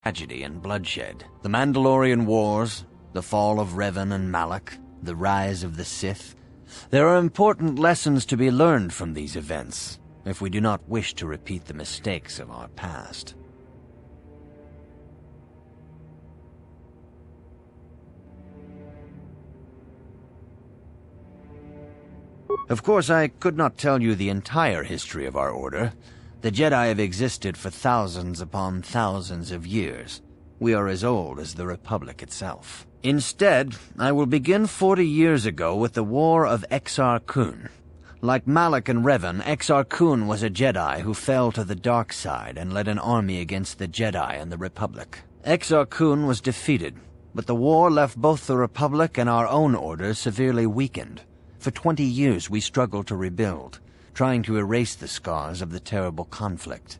tragedy and bloodshed. The Mandalorian Wars, the fall of Revan and Malak, the rise of the Sith. There are important lessons to be learned from these events, if we do not wish to repeat the mistakes of our past. Of course, I could not tell you the entire history of our order. The Jedi have existed for thousands upon thousands of years. We are as old as the Republic itself. Instead, I will begin 40 years ago with the War of Exar Kun. Like Malak and Revan, Exar Kun was a Jedi who fell to the dark side and led an army against the Jedi and the Republic. Exar Kun was defeated, but the war left both the Republic and our own order severely weakened. For 20 years we struggled to rebuild, trying to erase the scars of the terrible conflict.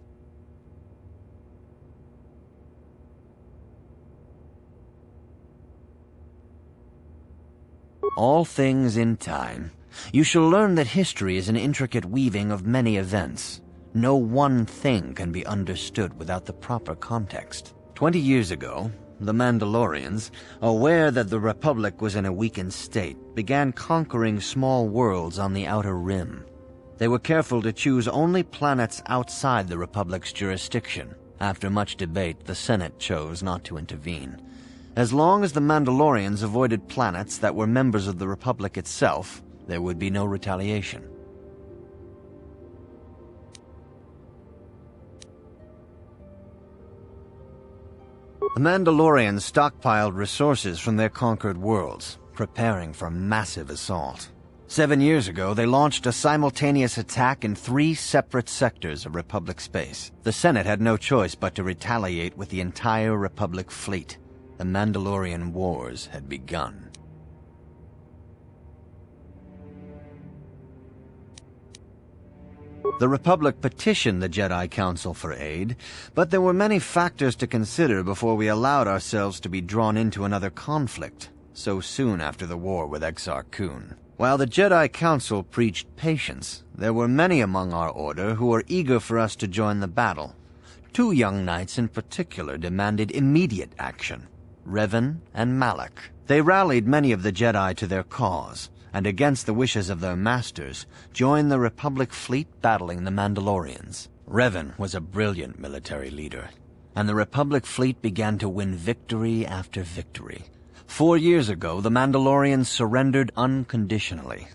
All things in time. You shall learn that history is an intricate weaving of many events. No one thing can be understood without the proper context. 20 years ago, the Mandalorians, aware that the Republic was in a weakened state, began conquering small worlds on the outer rim. They were careful to choose only planets outside the Republic's jurisdiction. After much debate, the Senate chose not to intervene. As long as the Mandalorians avoided planets that were members of the Republic itself, there would be no retaliation. The Mandalorians stockpiled resources from their conquered worlds, preparing for a massive assault. 7 years ago, they launched a simultaneous attack in 3 separate sectors of Republic space. The Senate had no choice but to retaliate with the entire Republic fleet. The Mandalorian Wars had begun. The Republic petitioned the Jedi Council for aid, but there were many factors to consider before we allowed ourselves to be drawn into another conflict, so soon after the war with Exar Kun. While the Jedi Council preached patience, there were many among our order who were eager for us to join the battle. 2 young knights in particular demanded immediate action, Revan and Malak. They rallied many of the Jedi to their cause, and against the wishes of their masters, joined the Republic fleet battling the Mandalorians. Revan was a brilliant military leader, and the Republic fleet began to win victory after victory. 4 years ago, the Mandalorians surrendered unconditionally.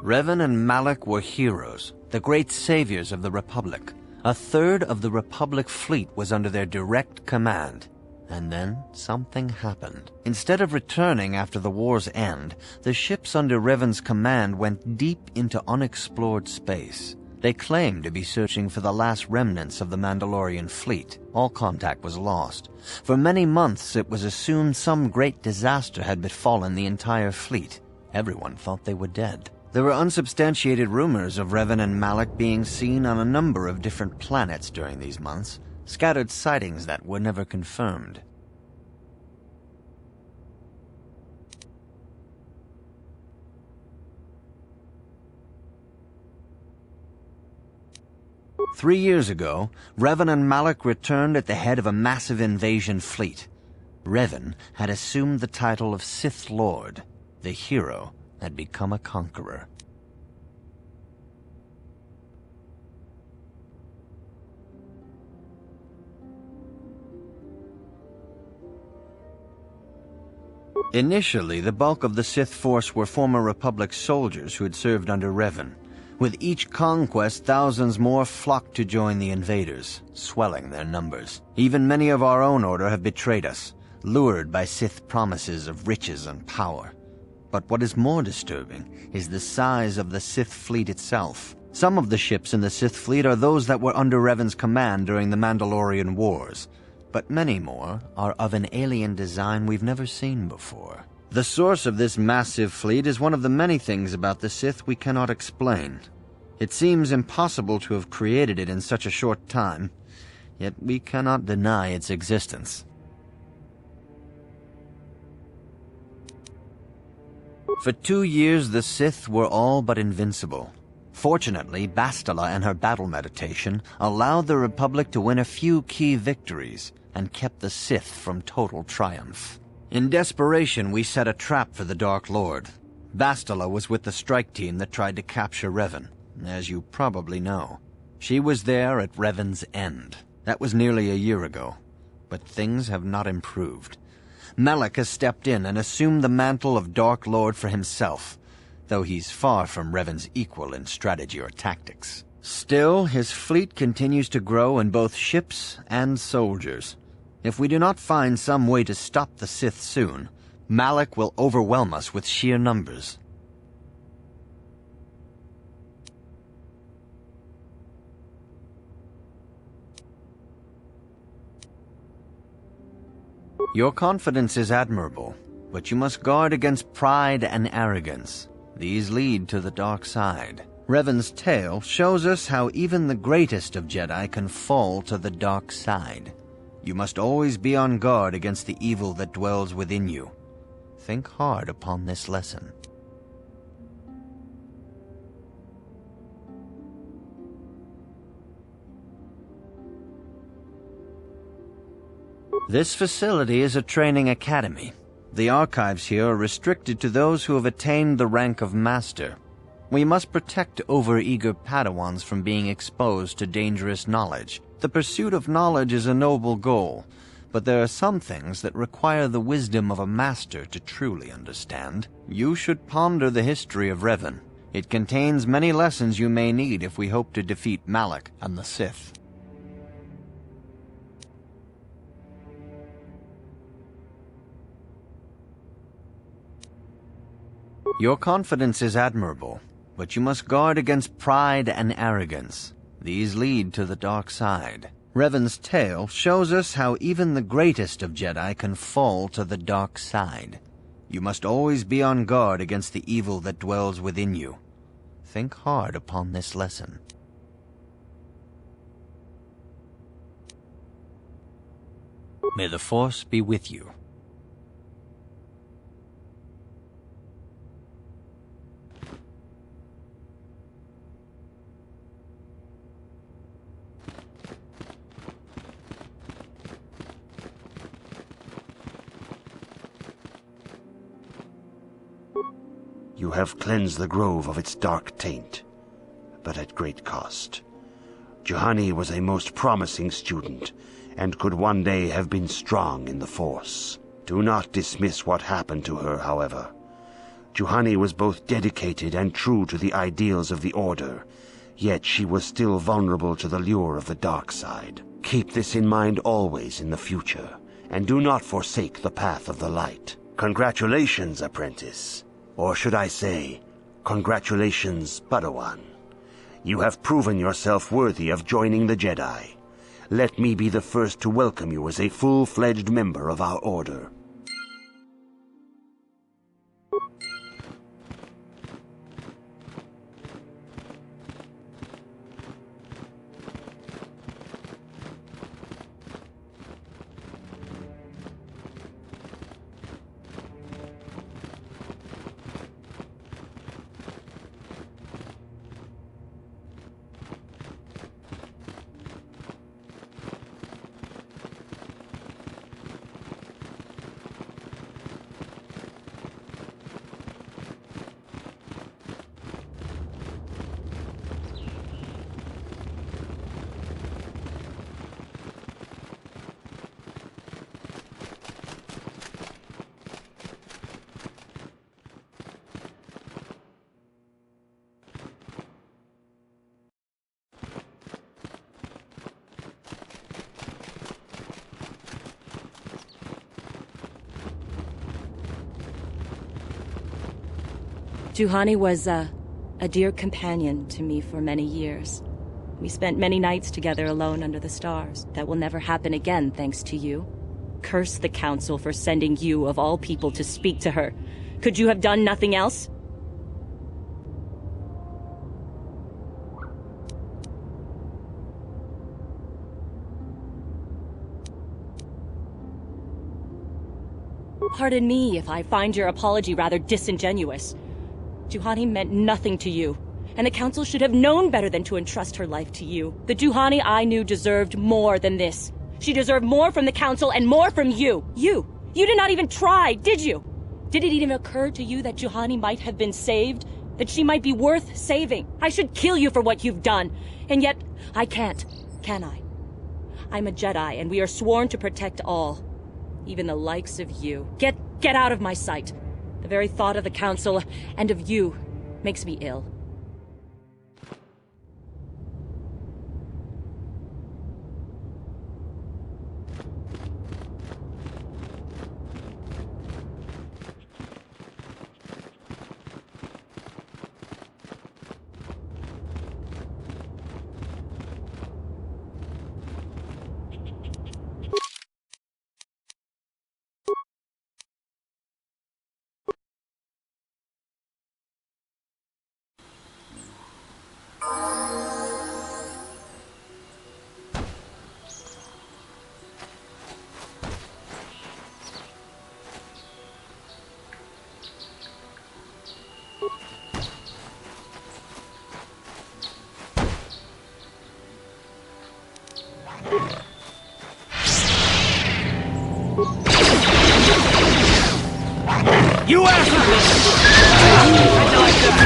Revan and Malak were heroes, the great saviors of the Republic. A third of the Republic fleet was under their direct command. And then something happened. Instead of returning after the war's end, the ships under Revan's command went deep into unexplored space. They claimed to be searching for the last remnants of the Mandalorian fleet. All contact was lost. For many months it was assumed some great disaster had befallen the entire fleet. Everyone thought they were dead. There were unsubstantiated rumors of Revan and Malak being seen on a number of different planets during these months, scattered sightings that were never confirmed. Three years ago, Revan and Malak returned at the head of a massive invasion fleet. Revan had assumed the title of Sith Lord. The hero had become a conqueror. Initially, the bulk of the Sith force were former Republic soldiers who had served under Revan. With each conquest, thousands more flocked to join the invaders, swelling their numbers. Even many of our own order have betrayed us, lured by Sith promises of riches and power. But what is more disturbing is the size of the Sith fleet itself. Some of the ships in the Sith fleet are those that were under Revan's command during the Mandalorian Wars, but many more are of an alien design we've never seen before. The source of this massive fleet is one of the many things about the Sith we cannot explain. It seems impossible to have created it in such a short time, yet we cannot deny its existence. For 2 years, the Sith were all but invincible. Fortunately, Bastila and her battle meditation allowed the Republic to win a few key victories and kept the Sith from total triumph. In desperation, we set a trap for the Dark Lord. Bastila was with the strike team that tried to capture Revan, as you probably know. She was there at Revan's end. That was nearly a year ago, but things have not improved. Malak has stepped in and assumed the mantle of Dark Lord for himself, though he's far from Revan's equal in strategy or tactics. Still, his fleet continues to grow in both ships and soldiers. If we do not find some way to stop the Sith soon, Malak will overwhelm us with sheer numbers. Your confidence is admirable, but you must guard against pride and arrogance. These lead to the dark side. Revan's tale shows us how even the greatest of Jedi can fall to the dark side. You must always be on guard against the evil that dwells within you. Think hard upon this lesson. This facility is a training academy. The archives here are restricted to those who have attained the rank of Master. We must protect overeager Padawans from being exposed to dangerous knowledge. The pursuit of knowledge is a noble goal, but there are some things that require the wisdom of a master to truly understand. You should ponder the history of Revan. It contains many lessons you may need if we hope to defeat Malak and the Sith. Your confidence is admirable, but you must guard against pride and arrogance. These lead to the dark side. Revan's tale shows us how even the greatest of Jedi can fall to the dark side. You must always be on guard against the evil that dwells within you. Think hard upon this lesson. May the Force be with you. You have cleansed the grove of its dark taint, but at great cost. Juhani was a most promising student, and could one day have been strong in the Force. Do not dismiss what happened to her, however. Juhani was both dedicated and true to the ideals of the Order, yet she was still vulnerable to the lure of the dark side. Keep this in mind always in the future, and do not forsake the path of the light. Congratulations, apprentice. Or should I say, congratulations, Padawan. You have proven yourself worthy of joining the Jedi. Let me be the first to welcome you as a full-fledged member of our Order. Juhani was a dear companion to me for many years. We spent many nights together alone under the stars. That will never happen again, thanks to you. Curse the Council for sending you, of all people, to speak to her. Could you have done nothing else? Pardon me if I find your apology rather disingenuous. Juhani meant nothing to you, and the Council should have known better than to entrust her life to you. The Juhani I knew deserved more than this. She deserved more from the Council and more from you. You did not even try, did you? Did it even occur to you that Juhani might have been saved? That she might be worth saving? I should kill you for what you've done, and yet I can't, can I? I'm a Jedi, and we are sworn to protect all. Even the likes of you. Get out of my sight. The very thought of the Council, and of you, makes me ill. You asked for this! How'd you like that?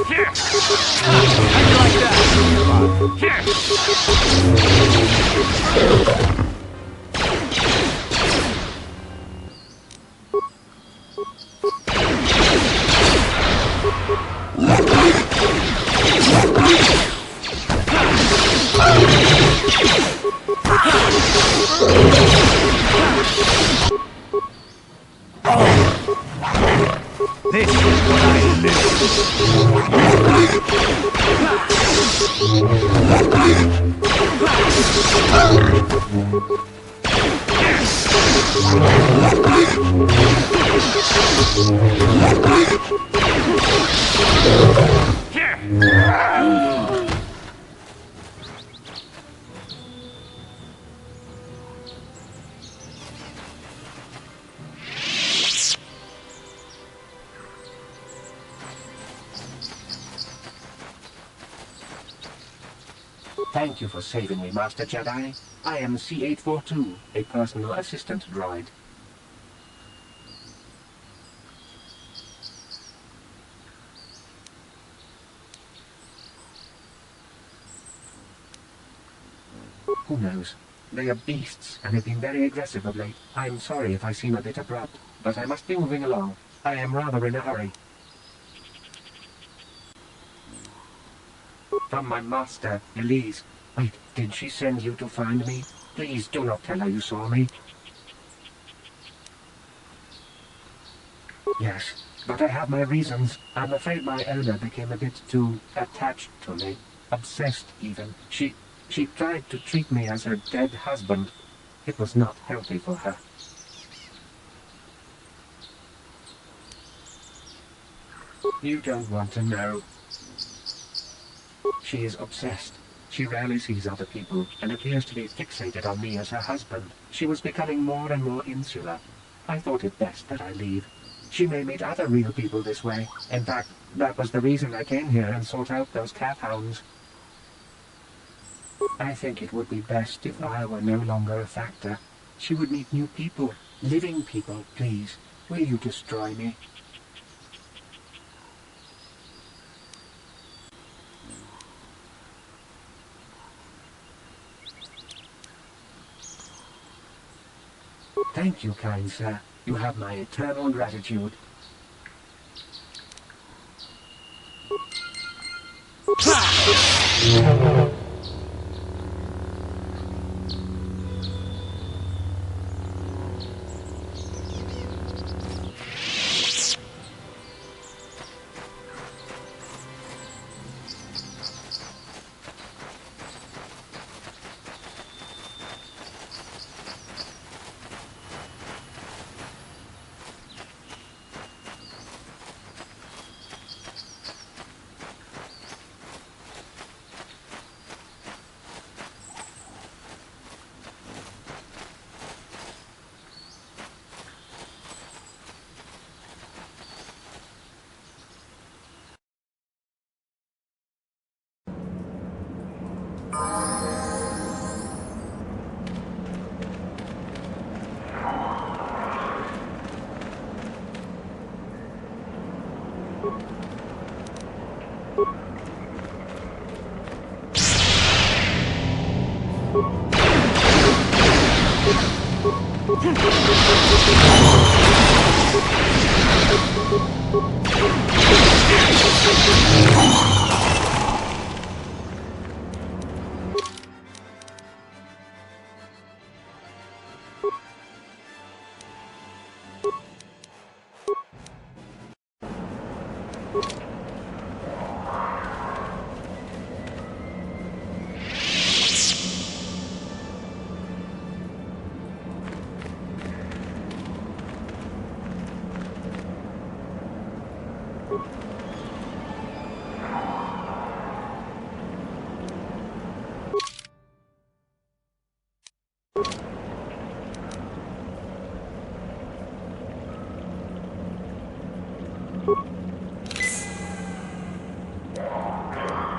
Here! How'd you like that? Here! This is what I live Thank you for saving me, Master Jedi. I am C842, a personal assistant droid. Who knows? They are beasts and have been very aggressive of late. I am sorry if I seem a bit abrupt, but I must be moving along. I am rather in a hurry. From my master, Elise. Wait, did she send you to find me? Please do not tell her you saw me. Yes, but I have my reasons. I'm afraid my owner became a bit too attached to me. Obsessed, even. She tried to treat me as her dead husband. It was not healthy for her. You don't want to know. She is obsessed. She rarely sees other people, and appears to be fixated on me as her husband. She was becoming more and more insular. I thought it best that I leave. She may meet other real people this way. In fact, that was the reason I came here and sought out those cat hounds. I think it would be best if I were no longer a factor. She would meet new people, living people, please. Will you destroy me? Thank you, kind sir. You have my eternal gratitude.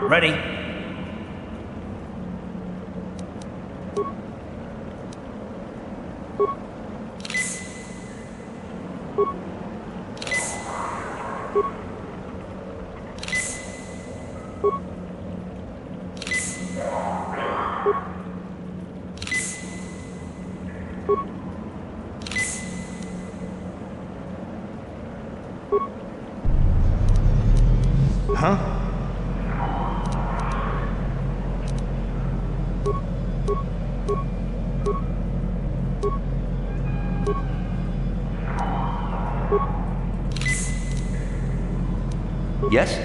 Ready. Huh? Yes?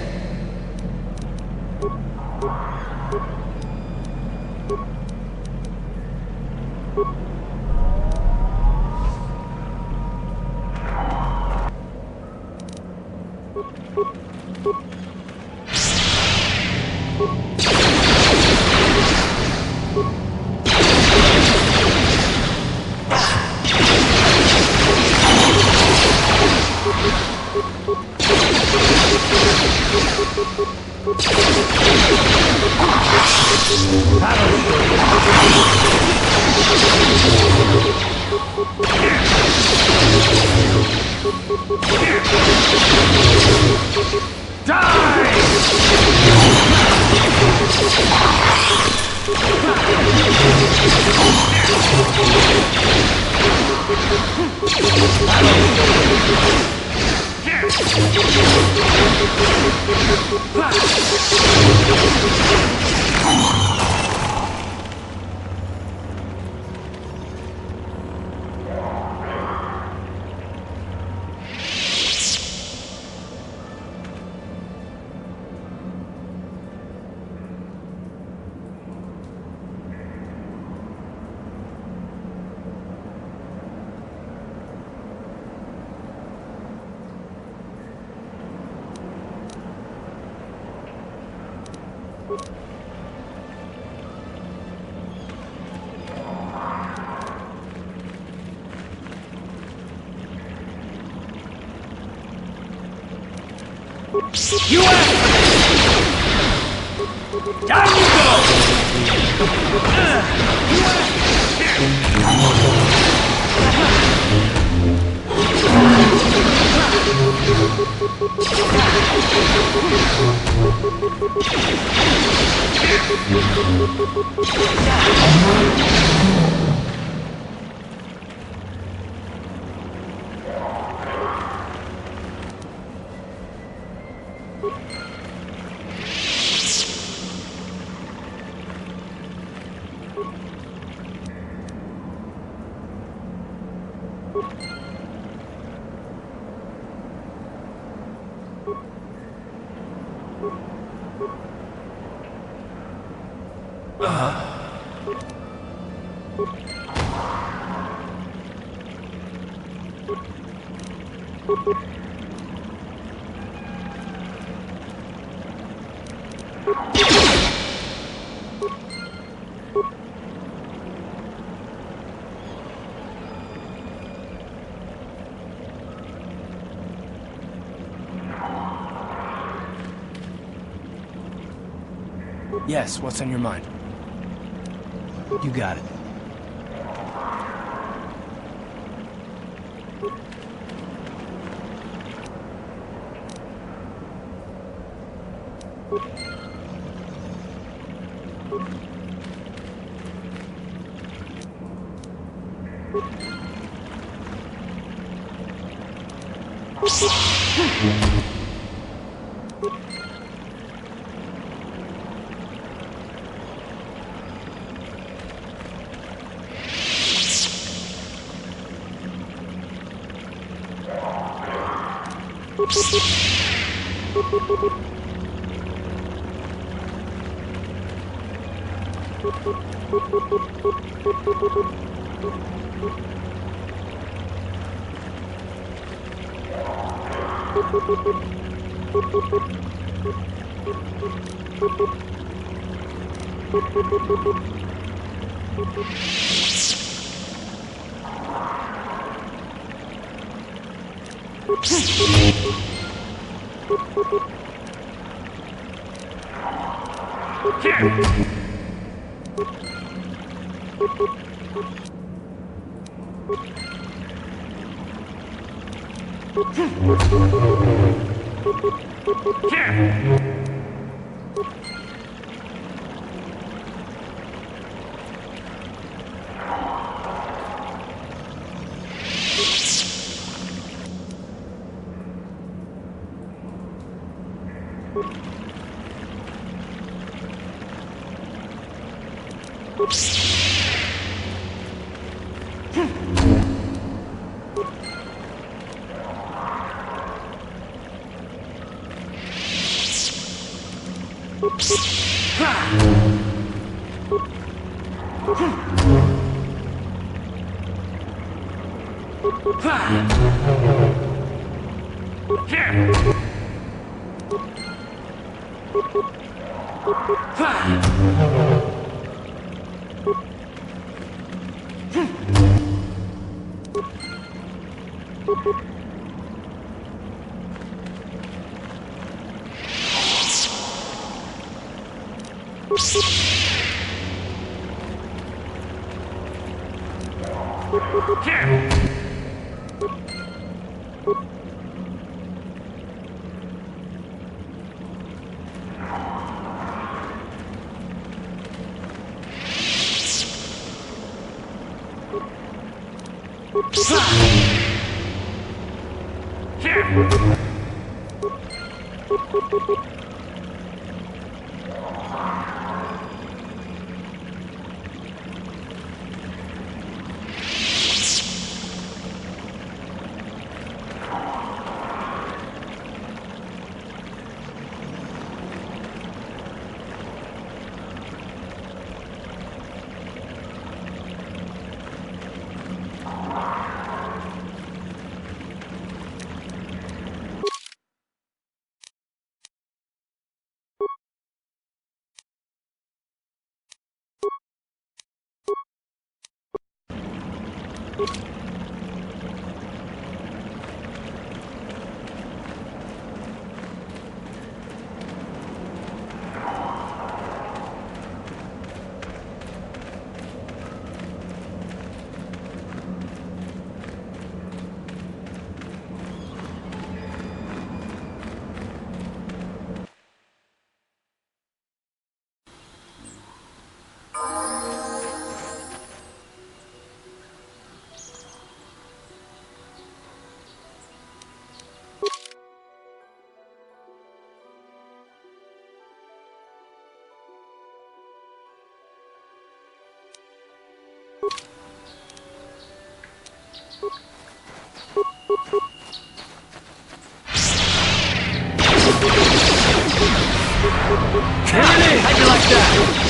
You asked for this! Down you go! Yes, what's on your mind? You got it. How'd you like that?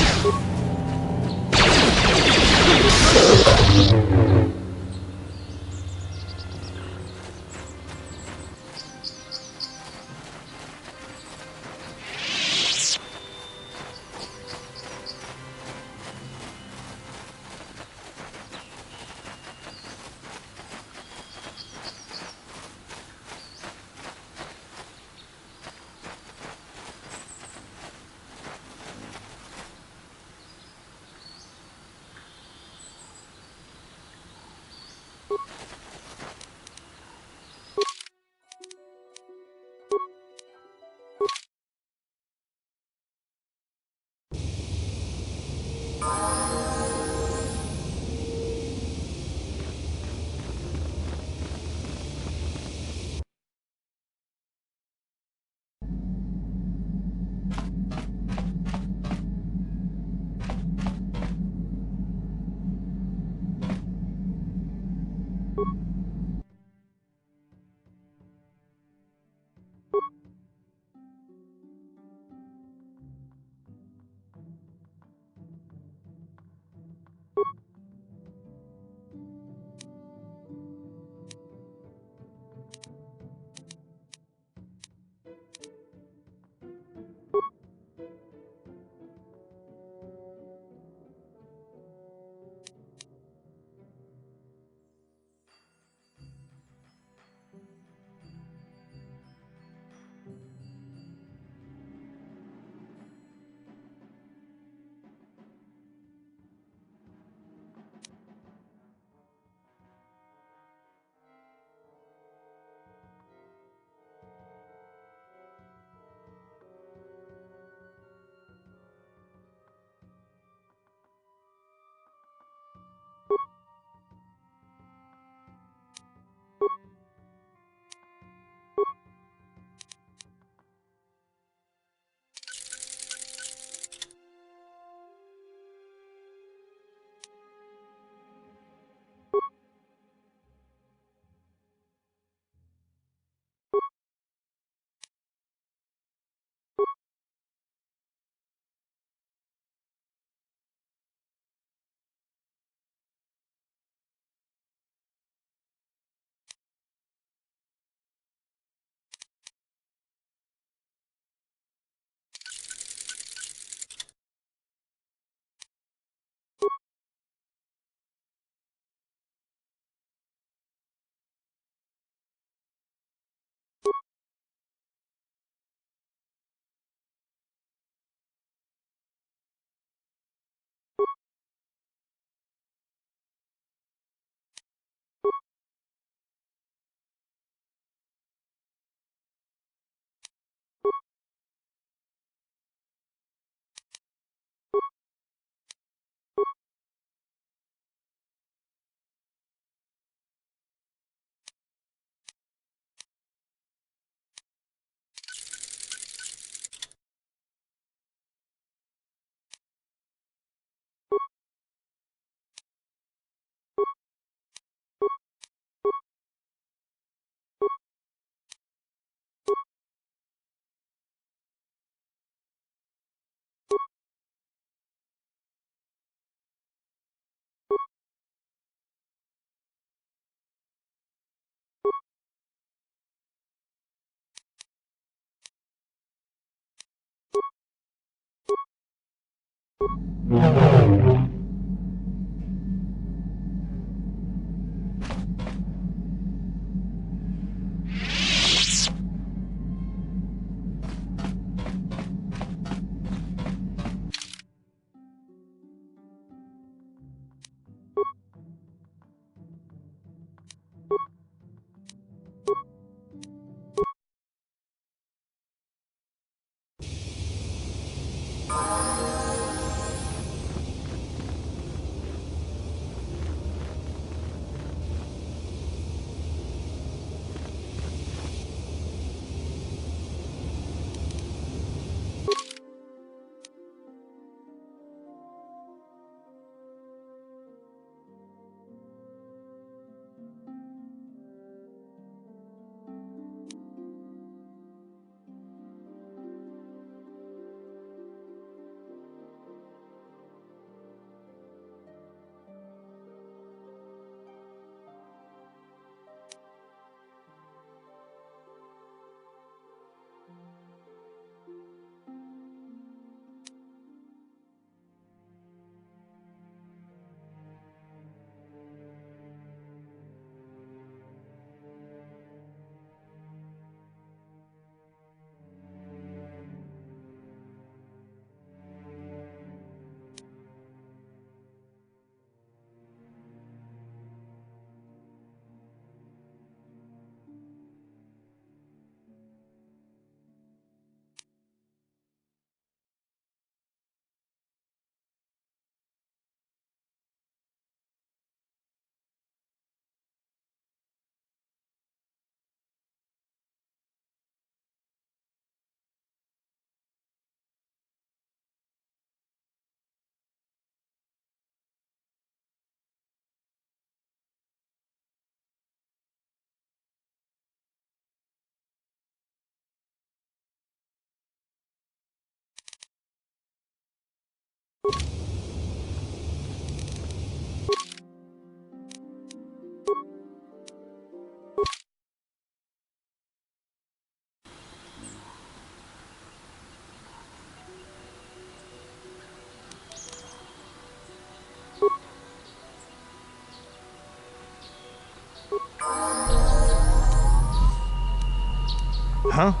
Huh?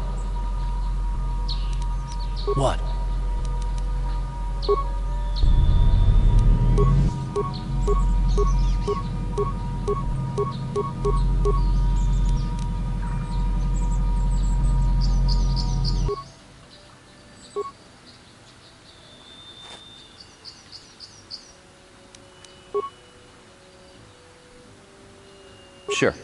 What? Sure.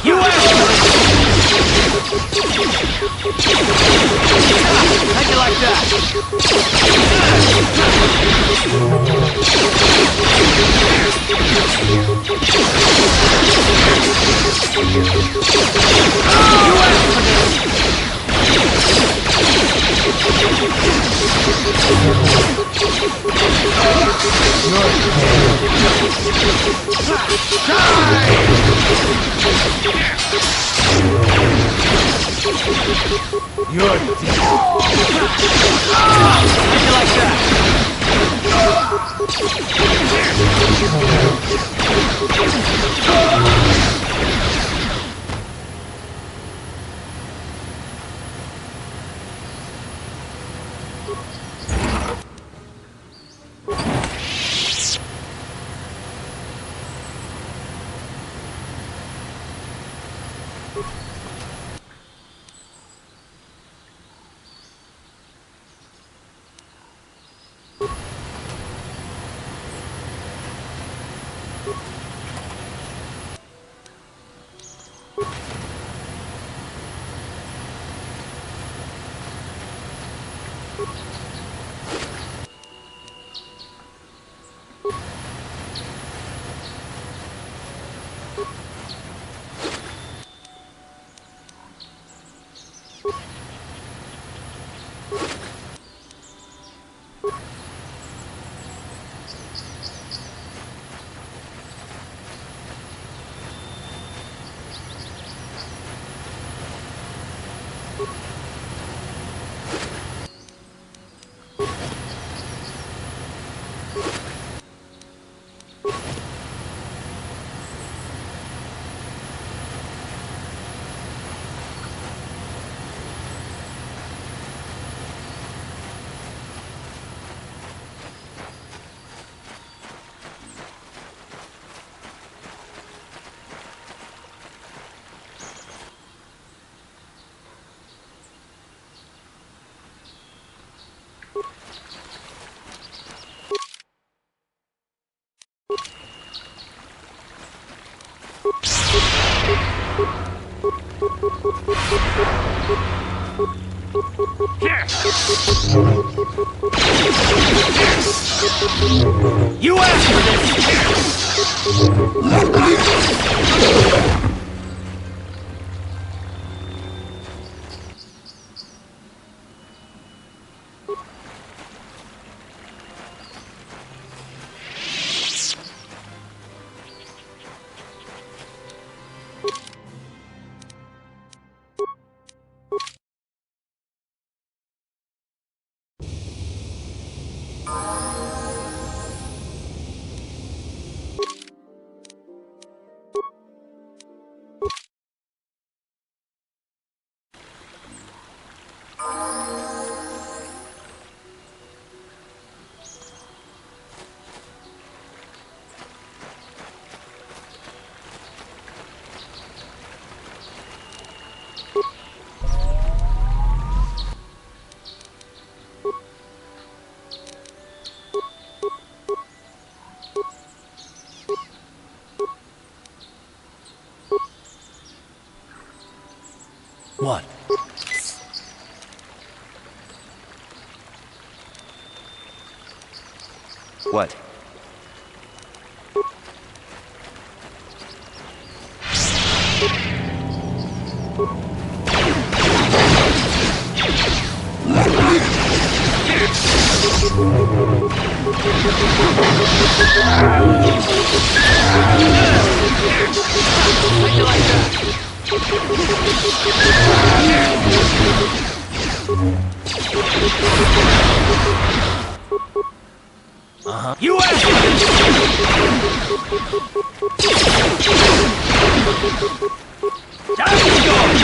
You asked for it! How'd you like that? You asked for this! You're dead. How'd you like You asked for this! What? What? How'd you like that? You asked! Time to go!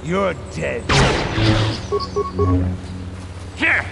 You're dead. Here!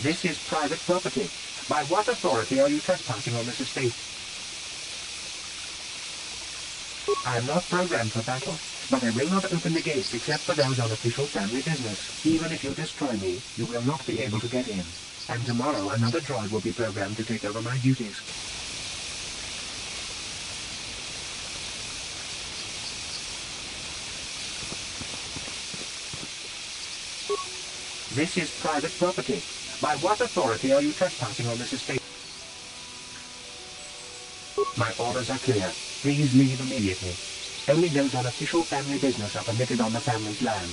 This is private property. By what authority are you trespassing on this estate? I am not programmed for battle, but I will not open the gates except for those on official family business. Even if you destroy me, you will not be able to get in. And tomorrow another droid will be programmed to take over my duties. This is private property. By what authority are you trespassing on this estate? My orders are clear. Please leave immediately. Only those on official family business are permitted on the family's land.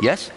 Yes?